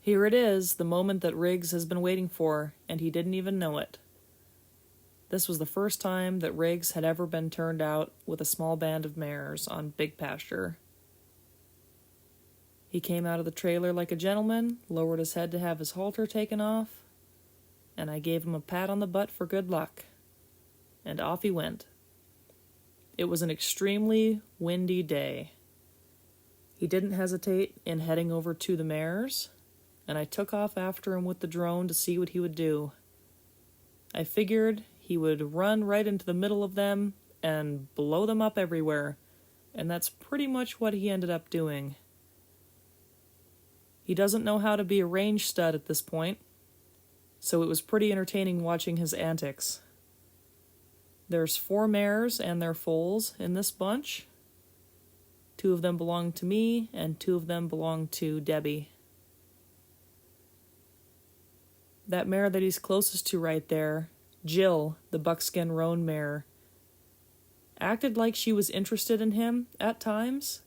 Here it is, the moment that Riggs has been waiting for, and he didn't even know it. This was the first time that Riggs had ever been turned out with a small band of mares on big pasture. He came out of the trailer like a gentleman, lowered his head to have his halter taken off, and I gave him a pat on the butt for good luck. And off he went. It was an extremely windy day. He didn't hesitate in heading over to the mares, and I took off after him with the drone to see what he would do. I figured he would run right into the middle of them and blow them up everywhere, and that's pretty much what he ended up doing. He doesn't know how to be a range stud at this point, so it was pretty entertaining watching his antics. There's 4 mares and their foals in this bunch. 2 of them belong to me, and 2 of them belong to Debby. That mare that he's closest to right there, Jill, the buckskin roan mare, acted like she was interested in him at times,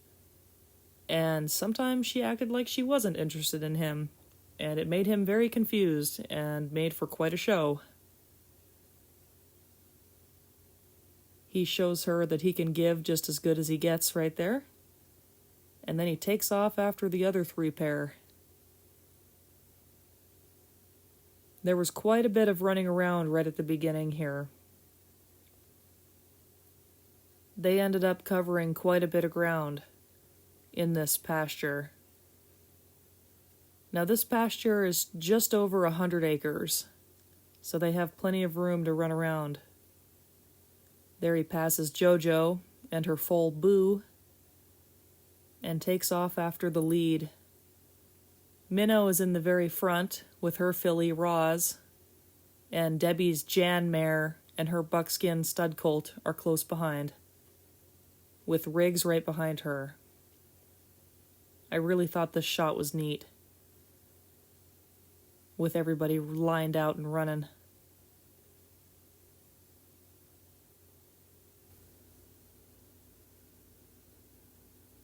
and sometimes she acted like she wasn't interested in him, and it made him very confused and made for quite a show. He shows her that he can give just as good as he gets right there, and then he takes off after the other 3 pair. There was quite a bit of running around right at the beginning here. They ended up covering quite a bit of ground in this pasture. Now this pasture is just over 100 acres, so they have plenty of room to run around. There he passes JoJo and her foal Boo, and takes off after the lead. Minnow is in the very front with her filly Roz, and Debbie's Jan mare and her buckskin stud colt are close behind, with Riggs right behind her. I really thought this shot was neat, with everybody lined out and running.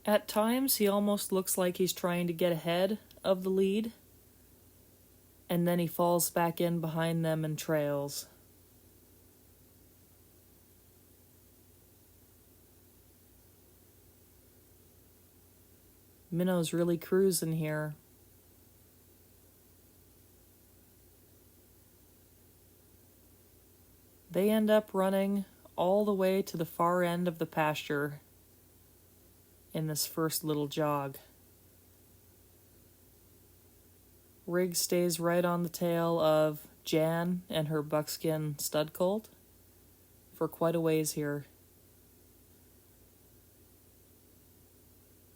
At times, he almost looks like he's trying to get ahead of the lead, and then he falls back in behind them and trails. Minnow's really cruising here. They end up running all the way to the far end of the pasture in this first little jog. Riggs stays right on the tail of Jan and her buckskin stud colt for quite a ways here.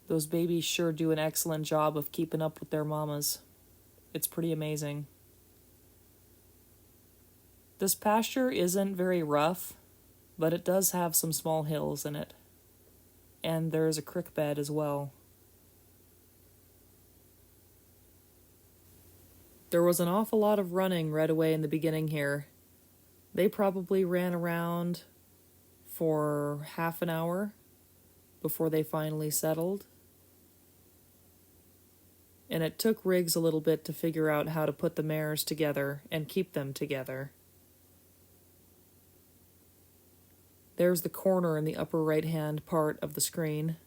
Those babies sure do an excellent job of keeping up with their mamas. It's pretty amazing. This pasture isn't very rough, but it does have some small hills in it. And there's a creek bed as well. There was an awful lot of running right away in the beginning here. They probably ran around for half an hour before they finally settled. And it took Riggs a little bit to figure out how to put the mares together and keep them together. There's the corner in the upper right-hand part of the screen.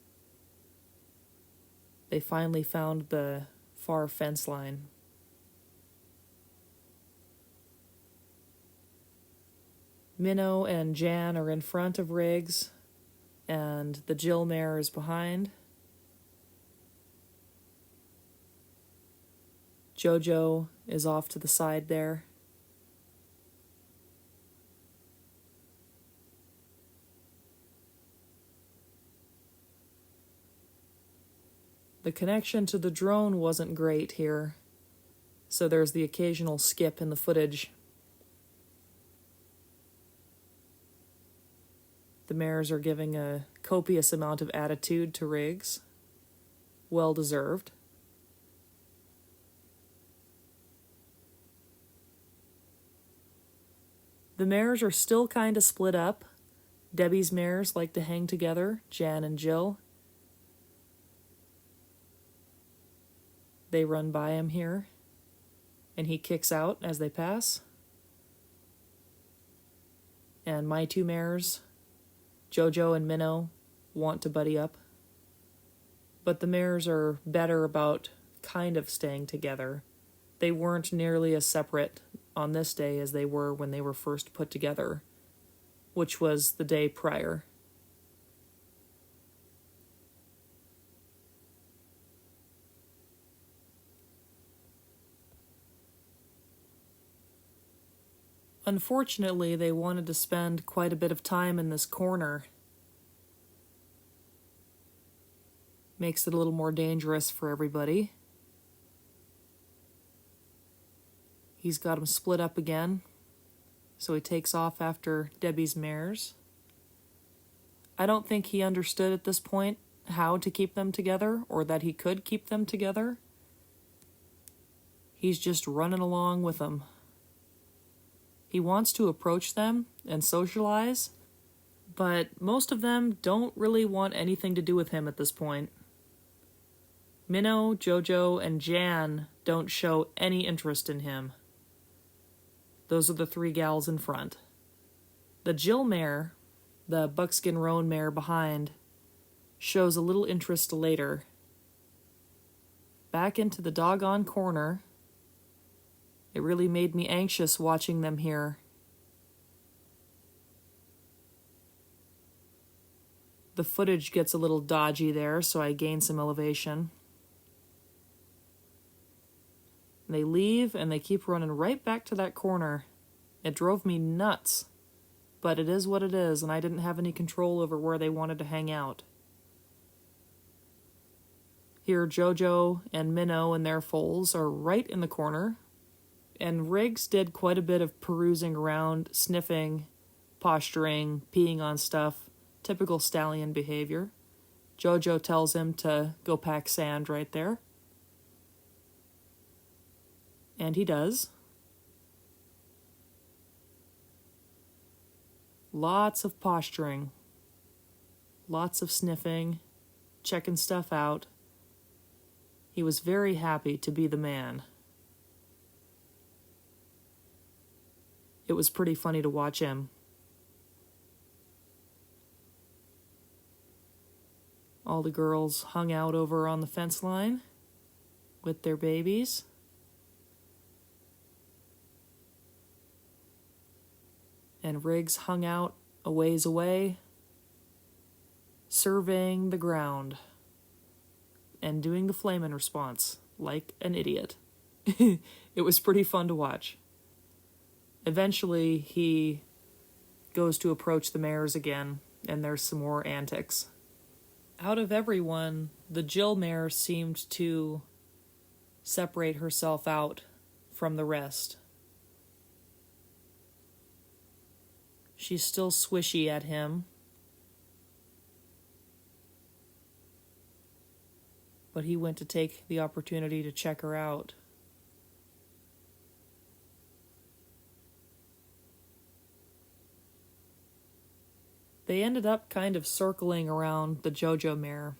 They finally found the far fence line. Minnow and Jan are in front of Riggs, and the Jill mare is behind. JoJo is off to the side there. The connection to the drone wasn't great here, so there's the occasional skip in the footage. The mares are giving a copious amount of attitude to Riggs. Well deserved. The mares are still kind of split up. Debbie's mares like to hang together, Jan and Jill. They run by him here. and he kicks out as they pass. And my two mares, JoJo and Minnow, want to buddy up. But the mares are better about kind of staying together. They weren't nearly as separate on this day as they were when they were first put together, which was the day prior. Unfortunately, they wanted to spend quite a bit of time in this corner. Makes it a little more dangerous for everybody. He's got them split up again, so he takes off after Debby's mares. I don't think he understood at this point how to keep them together, or that he could keep them together. He's just running along with them. He wants to approach them and socialize, but most of them don't really want anything to do with him at this point. Minnow, JoJo, and Jan don't show any interest in him. Those are the three gals in front. The Jill mare, the buckskin roan mare behind, shows a little interest later. Back into the doggone corner. It really made me anxious watching them here. The footage gets a little dodgy there, so I gain some elevation. They leave, and they keep running right back to that corner. It drove me nuts, but it is what it is, and I didn't have any control over where they wanted to hang out. Here, JoJo and Minnow and their foals are right in the corner, and Riggs did quite a bit of perusing around, sniffing, posturing, peeing on stuff, typical stallion behavior. JoJo tells him to go pack sand right there. And he does. Lots of posturing. Lots of sniffing, checking stuff out. He was very happy to be the man. It was pretty funny to watch him. All the girls hung out over on the fence line with their babies. And Riggs hung out a ways away, surveying the ground and doing the flamin' response like an idiot. It was pretty fun to watch. Eventually, he goes to approach the mares again, and there's some more antics. Out of everyone, the Jill mare seemed to separate herself out from the rest. She's still swishy at him, but he went to take the opportunity to check her out. They ended up kind of circling around the JoJo mare.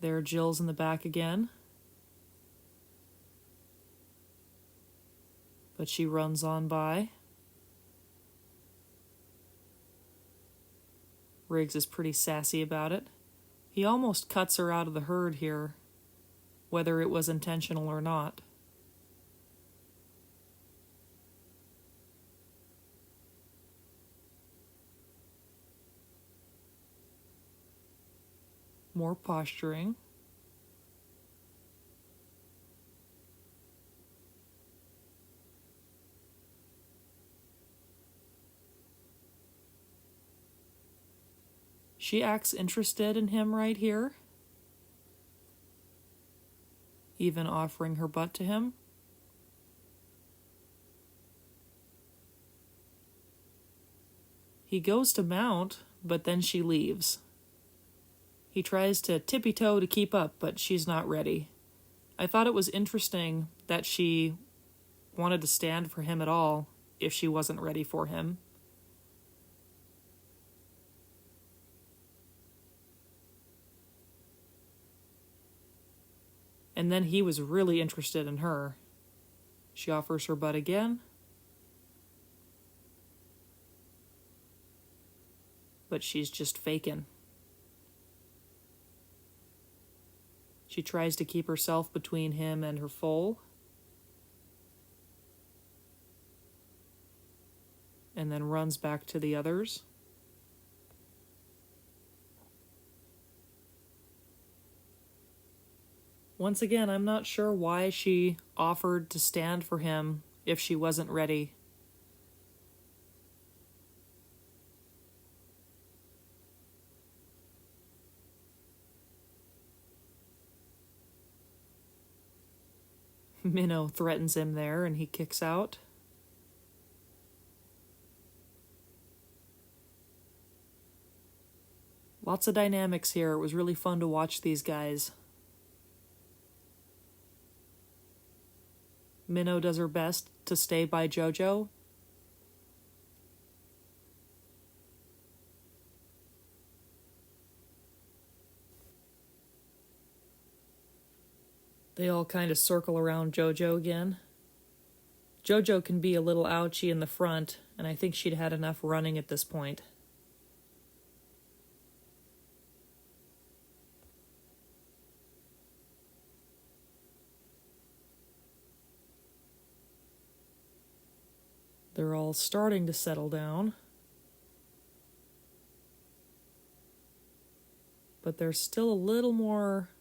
There, Jill's in the back again. But she runs on by. Riggs is pretty sassy about it. He almost cuts her out of the herd here, whether it was intentional or not. More posturing. She acts interested in him right here, even offering her butt to him. He goes to mount, but then she leaves. He tries to tippy-toe to keep up, but she's not ready. I thought it was interesting that she wanted to stand for him at all if she wasn't ready for him. And then he was really interested in her. She offers her butt again. But she's just faking. She tries to keep herself between him and her foal. And then runs back to the others. Once again, I'm not sure why she offered to stand for him if she wasn't ready. Minnow threatens him there and he kicks out. Lots of dynamics here. It was really fun to watch these guys. Minnow does her best to stay by JoJo. They all kind of circle around JoJo again. JoJo can be a little ouchy in the front, and I think she'd had enough running at this point. They're all starting to settle down. But there's still a little more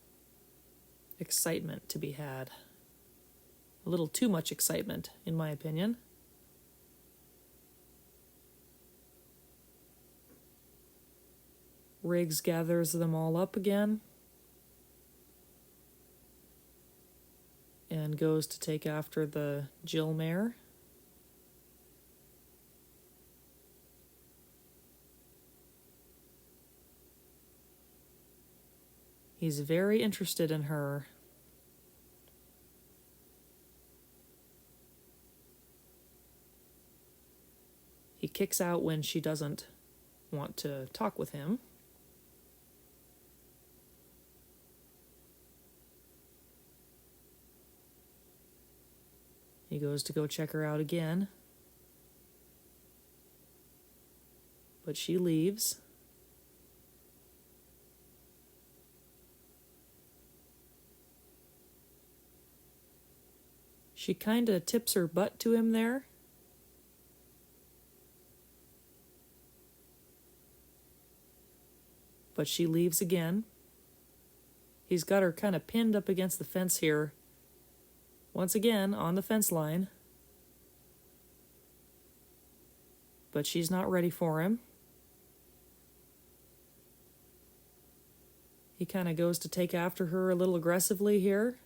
excitement to be had. A little too much excitement, in my opinion. Riggs gathers them all up again and goes to take after the Jill mare. He's very interested in her. He kicks out when she doesn't want to talk with him. He goes to go check her out again. But she leaves. She kind of tips her butt to him there. But she leaves again. He's got her kind of pinned up against the fence here. Once again, on the fence line. But she's not ready for him. He kind of goes to take after her a little aggressively here.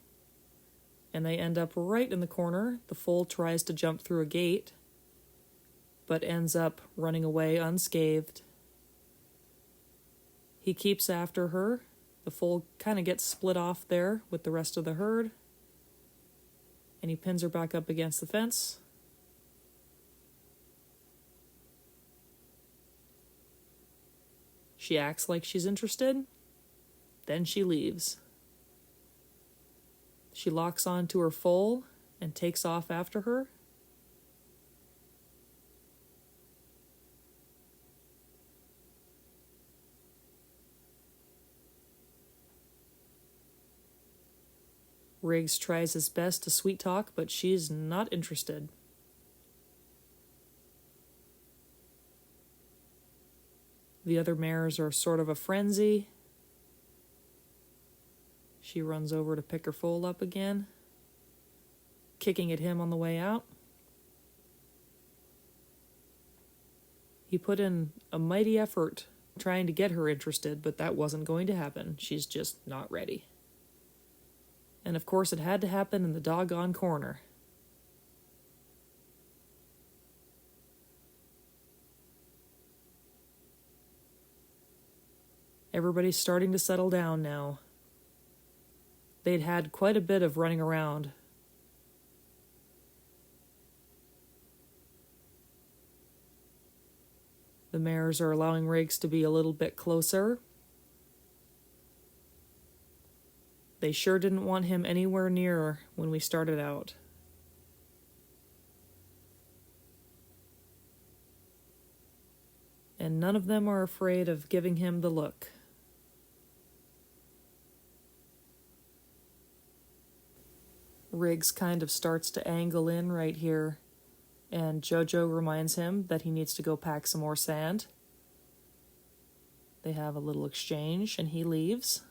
And they end up right in the corner. The foal tries to jump through a gate, but ends up running away unscathed. He keeps after her. The foal kind of gets split off there with the rest of the herd. And he pins her back up against the fence. She acts like she's interested. Then she leaves. She locks on to her foal and takes off after her. Riggs tries his best to sweet talk, but she's not interested. The other mares are sort of a frenzy. She runs over to pick her foal up again, kicking at him on the way out. He put in a mighty effort trying to get her interested, but that wasn't going to happen. She's just not ready. And of course it had to happen in the doggone corner. Everybody's starting to settle down now. They'd had quite a bit of running around. The mares are allowing Riggs to be a little bit closer. They sure didn't want him anywhere near when we started out. And none of them are afraid of giving him the look. Riggs kind of starts to angle in right here, and JoJo reminds him that he needs to go pack some more sand. They have a little exchange, and he leaves.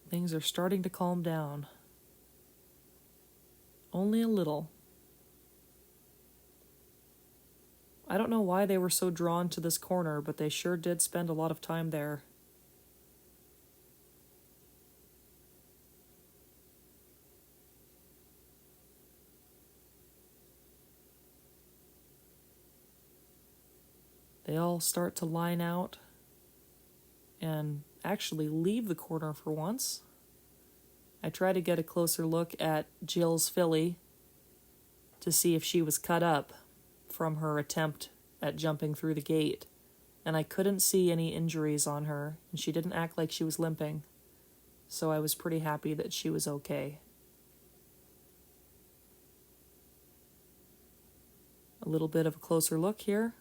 Things are starting to calm down. Only a little. I don't know why they were so drawn to this corner, but they sure did spend a lot of time there. They all start to line out and actually leave the corner for once. I try to get a closer look at Jill's filly to see if she was cut up from her attempt at jumping through the gate, and I couldn't see any injuries on her, and she didn't act like she was limping, so I was pretty happy that she was okay. A little bit of a closer look here.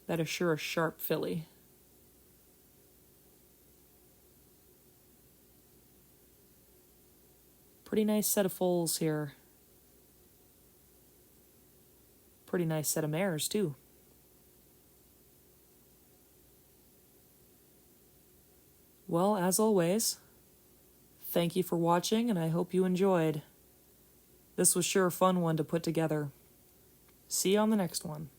That is sure a sharp filly. Pretty nice set of foals here. Pretty nice set of mares, too. Well, as always, thank you for watching, and I hope you enjoyed. This was sure a fun one to put together. See you on the next one.